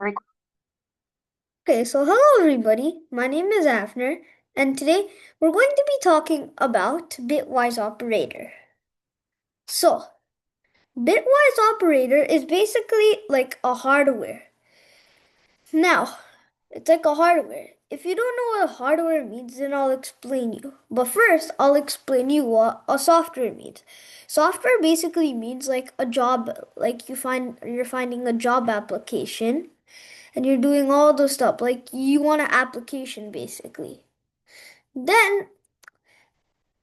Rec- Okay, so hello everybody. My name is Afner, and today we're going to be talking about Bitwise operator. So, Bitwise operator is basically like a hardware. Now, it's like a hardware. If you don't know what a hardware means, then I'll explain you. But first, I'll explain you what a software means. Software basically means like a job, like you're finding a job application and you're doing all the stuff. Like you want an application basically. Then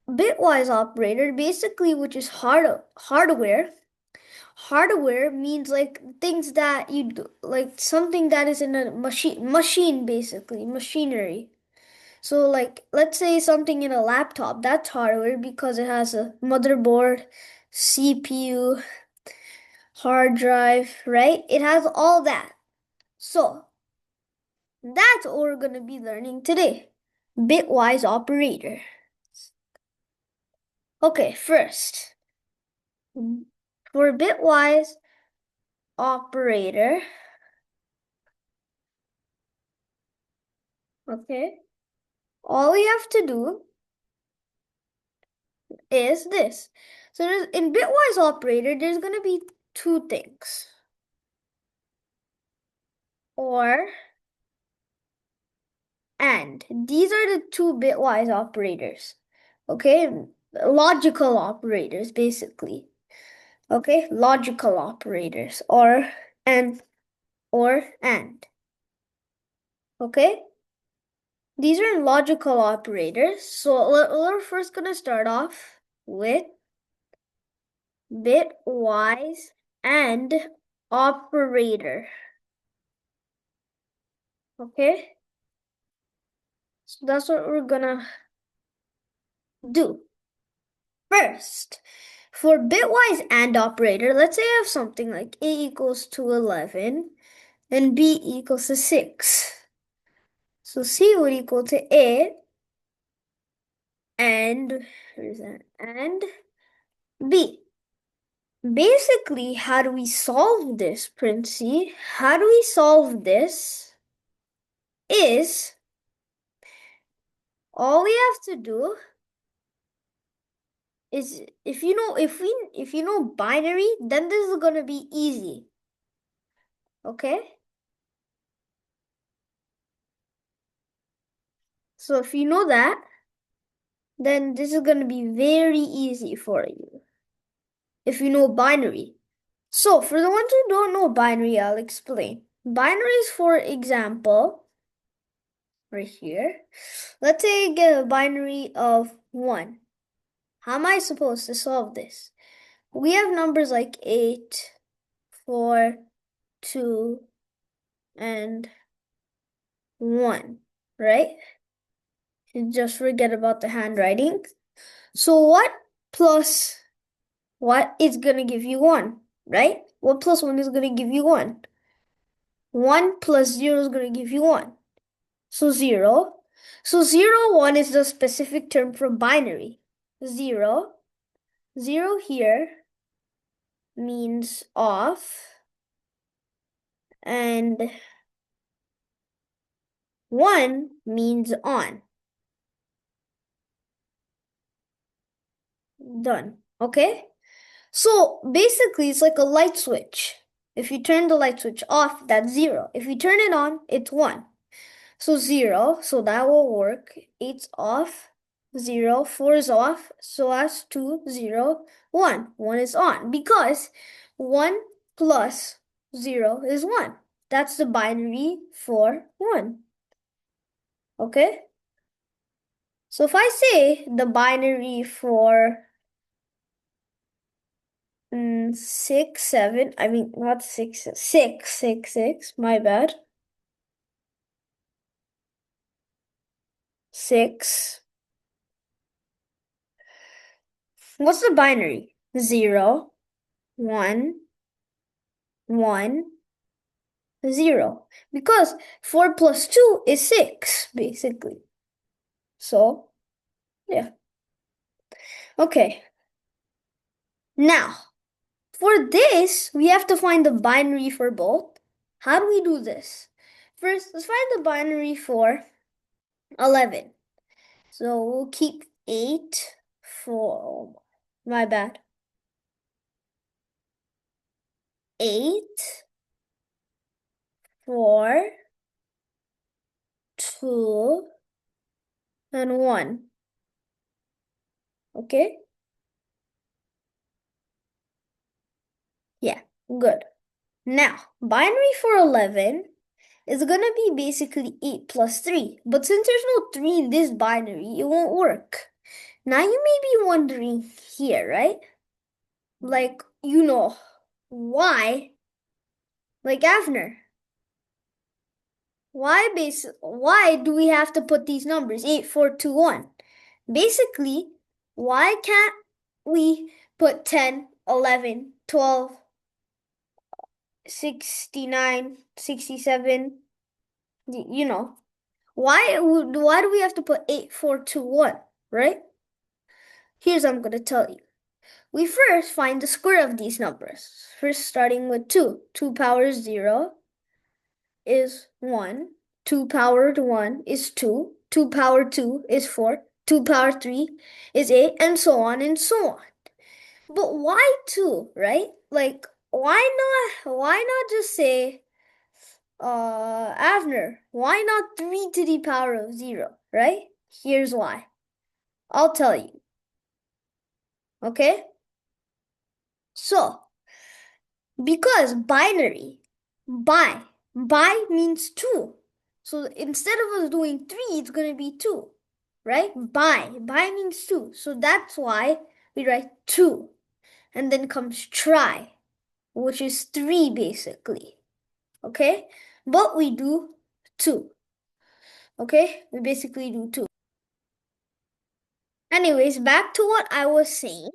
bitwise operator basically, which is hardware. Hardware means like things that you do, like something that is in a machine basically, machinery. So like let's say something in a laptop, that's hardware because it has a motherboard, CPU, hard drive, right? It has all that. So that's what we're going to be learning today. Bitwise operator. Okay, first, for bitwise operator, okay, all we have to do is this. So in bitwise operator, there's going to be two things. Or and. These are the two bitwise operators. Okay, logical operators basically. Okay, logical operators and or and. Okay? These are logical operators. So we're first going to start off with bitwise and operator. Okay? So that's what we're going to do. First, for bitwise and operator, let's say I have something like A equals to 11 and B equals to 6. So C would equal to A and, and B. Basically, how do we solve this, Princey? How do we solve this is all we have to do is if you know binary, then this is gonna be easy. Okay? So if you know that, then this is gonna be very easy for you. If you know binary. So for the ones who don't know binary, I'll explain. Binary is, for example, right here. Let's say I get a binary of 1. How am I supposed to solve this? We have numbers like 8, 4, 2, and 1, right? You just forget about the handwriting. So what is going to give you 1, right? What plus 1 is going to give you 1? 1 plus 0 is going to give you 1. So 0. So 0, 1 is the specific term for binary. 0, 0 here means off, and 1 means on. Done. Okay? So basically, it's like a light switch. If you turn the light switch off, that's 0. If you turn it on, it's 1. So 0, so that will work. 8's off, 0, 4 is off, so that's 2, 0, 1. 1 is on because 1 plus 0 is 1. That's the binary for 1. Okay? So if I say the binary for 6, 7, I mean, not 6, 6, 6, 6, my bad. 6. What's the binary? 0, 1, 1, 0. Because 4 plus 2 is 6, basically. So, yeah. Okay. Now, for this, we have to find the binary for both. How do we do this? First, let's find the binary for 11. So we'll keep 8 for, my bad, 8, 4, 2, and 1. Okay? Yeah, good. Now, binary for 11 is going to be basically 8 plus 3. But since there's no 3 in this binary, it won't work. Now you may be wondering here, right? Like, why? Like Avner, why do we have to put these numbers 8, 4, 2, 1? Basically, why can't we put 10, 11, 12, 69, 67? You know, why do we have to put 8, 4, 2, 1, right? Here's what I'm going to tell you. We first find the square of these numbers. First starting with 2. 2 power 0 is 1. 2 powered 1 is 2. 2 powered 2 is 4. 2 powered 3 is 8, and so on and so on. But why 2, right? Like, why not just say, Avner, why not 3 to the power of 0, right? Here's why. I'll tell you. Okay? So, because binary, by means 2. So instead of us doing 3, it's going to be 2, right? By means 2. So that's why we write 2. And then comes try, which is 3 basically. Okay? But we do 2. Okay? We basically do 2. Anyways, back to what I was saying.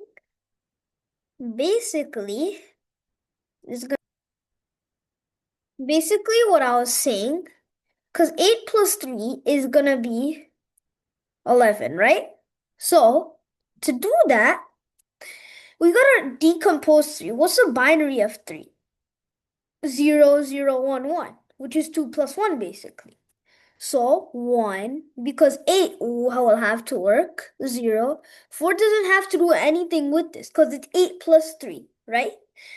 Basically, what I was saying, because 8 plus 3 is going to be 11, right? So, to do that, we gotta decompose 3. What's the binary of 3? 0, 0, 1, 1, which is 2 plus 1 basically. So 1, because 8 will have to work, 0. 4 doesn't have to do anything with this because it's 8 plus 3, right?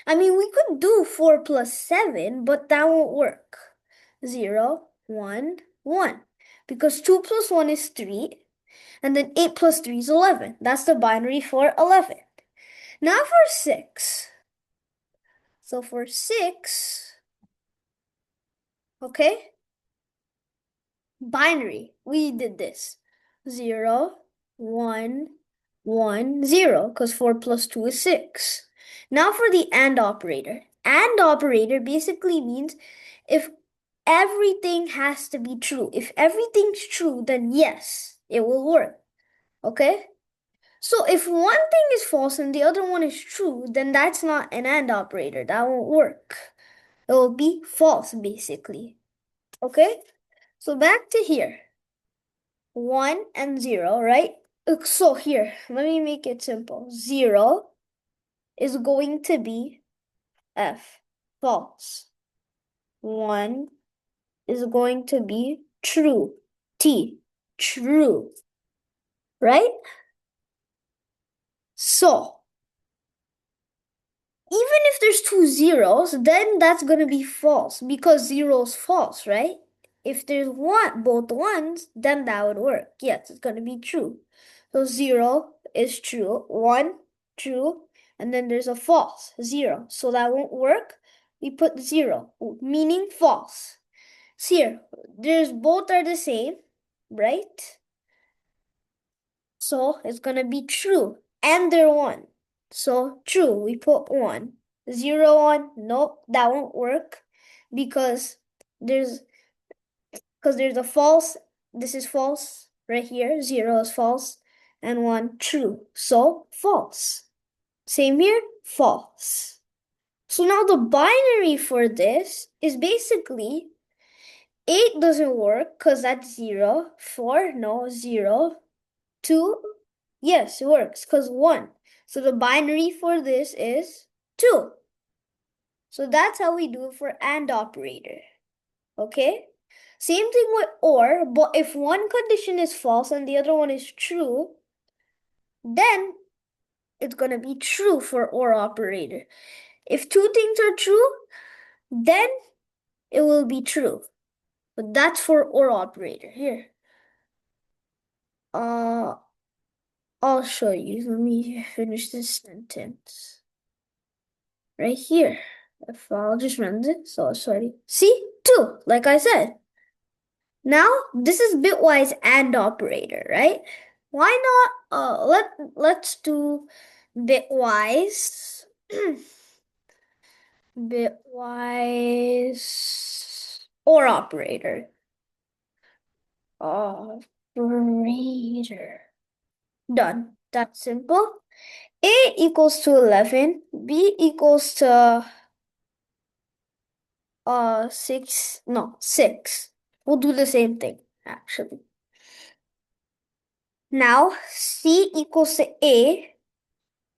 I mean, we could do 4 plus 7, but that won't work. 0, 1, 1. Because 2 plus 1 is 3, and then 8 plus 3 is 11. That's the binary for 11. Now for 6. So for 6, okay, binary, we did this. 0, 1, 1, 0, because 4 plus 2 is 6. Now for the AND operator. AND operator basically means if everything has to be true. If everything's true, then yes, it will work. Okay? So if one thing is false and the other one is true, then that's not an AND operator. That won't work. It will be false, basically. Okay? So back to here. 1 and 0, right? So here, let me make it simple. 0 is going to be F, false. 1 is going to be true, T, true, right? So, even if there's 2 zeros, then that's going to be false because 0 is false, right? If there's both ones, then that would work. Yes, it's going to be true. So 0 is true, 1 true, and then there's a false, 0. So that won't work. We put 0, meaning false. So here, there's both are the same, right? So it's going to be true, and they're 1. So true, we put 1. 0, 1, nope, that won't work because there's a false. This is false right here. 0 is false and 1 true. So false. Same here, false. So now the binary for this is basically 8 doesn't work because that's 0. 4, no, 0. 2, yes, it works because 1. So the binary for this is 2. So that's how we do it for AND operator. Okay? Same thing with OR, but if one condition is false and the other one is true, then it's going to be true for OR operator. If two things are true, then it will be true. But that's for OR operator. Here. I'll show you. Let me finish this sentence. Right here. If I'll just run this, so sorry. See? 2, like I said. Now, this is bitwise AND operator, right? Why not let's do bitwise bitwise OR operator. Operator. Done. That's simple. A equals to 11, B equals to 6. No, 6. We'll do the same thing, actually. Now, C equals to A.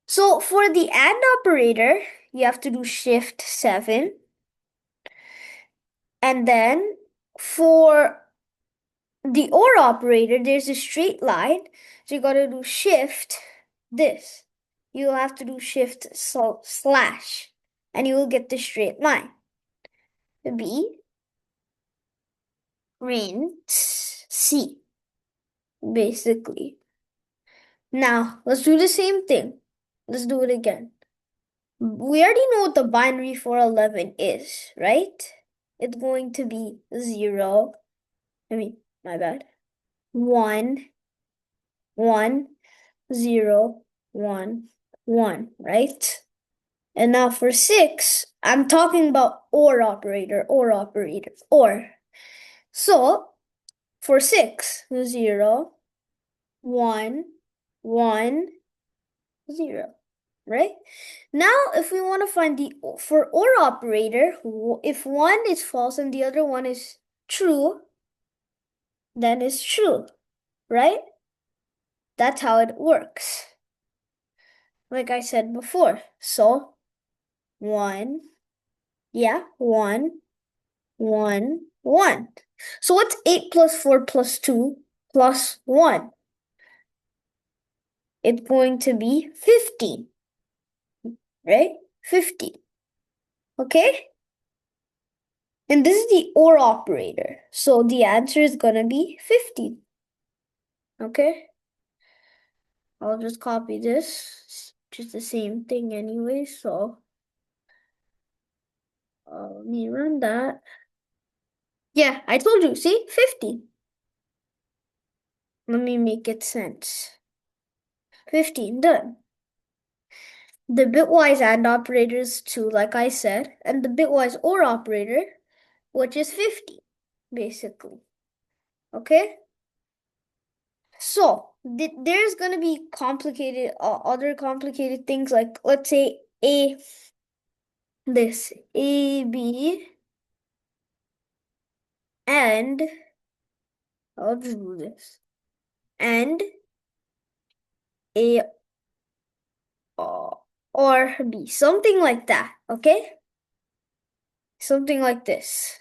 So for the AND operator, you have to do shift 7. And then for the OR operator, there's a straight line. So you got to do shift this. You'll have to do shift slash. And you will get the straight line. B print C, basically. Now, let's do the same thing. Let's do it again. We already know what the binary for 11 is, right? It's going to be 0. My bad. 1, 1, 0, 1, 1, right? And now for 6, I'm talking about OR operator, OR. So, for 6, 0, 1, 1, 0, right? Now, if we want to find for OR operator, if one is false and the other one is true, then it's true, right? That's how it works. Like I said before. So, 1, 1, 1, 1. So what's 8 plus 4 plus 2 plus 1? It's going to be 15, right? 15. Okay? And this is the OR operator. So the answer is going to be 15. Okay? I'll just copy this. It's just the same thing anyway, so let me run that. Yeah, I told you, see? 15. Let me make it sense. 15, done. The bitwise AND operator is 2, like I said, and the bitwise OR operator, which is 50, basically. Okay? So, there's going to be complicated, other complicated things like, let's say, this, A, B, and, I'll just do this, and A, or B, something like that, okay? Something like this.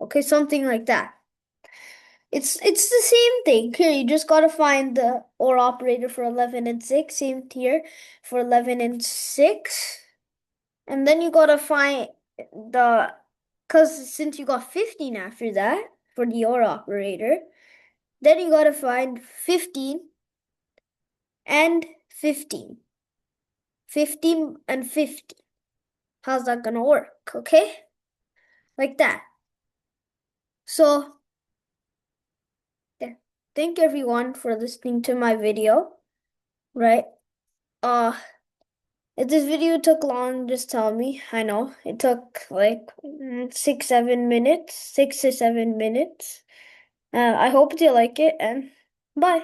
Okay, something like that. It's the same thing. Here, you just gotta find the OR operator for 11 and 6. Same here for 11 and 6. And then you gotta find because since you got 15 after that for the OR operator, then you gotta find 15 and 15. 15 and 50. How's that gonna work? Okay? Like that. So, yeah. Thank everyone for listening to my video. Right? If this video took long, just tell me. I know it took like 6 to 7 minutes. I hope you like it, and bye.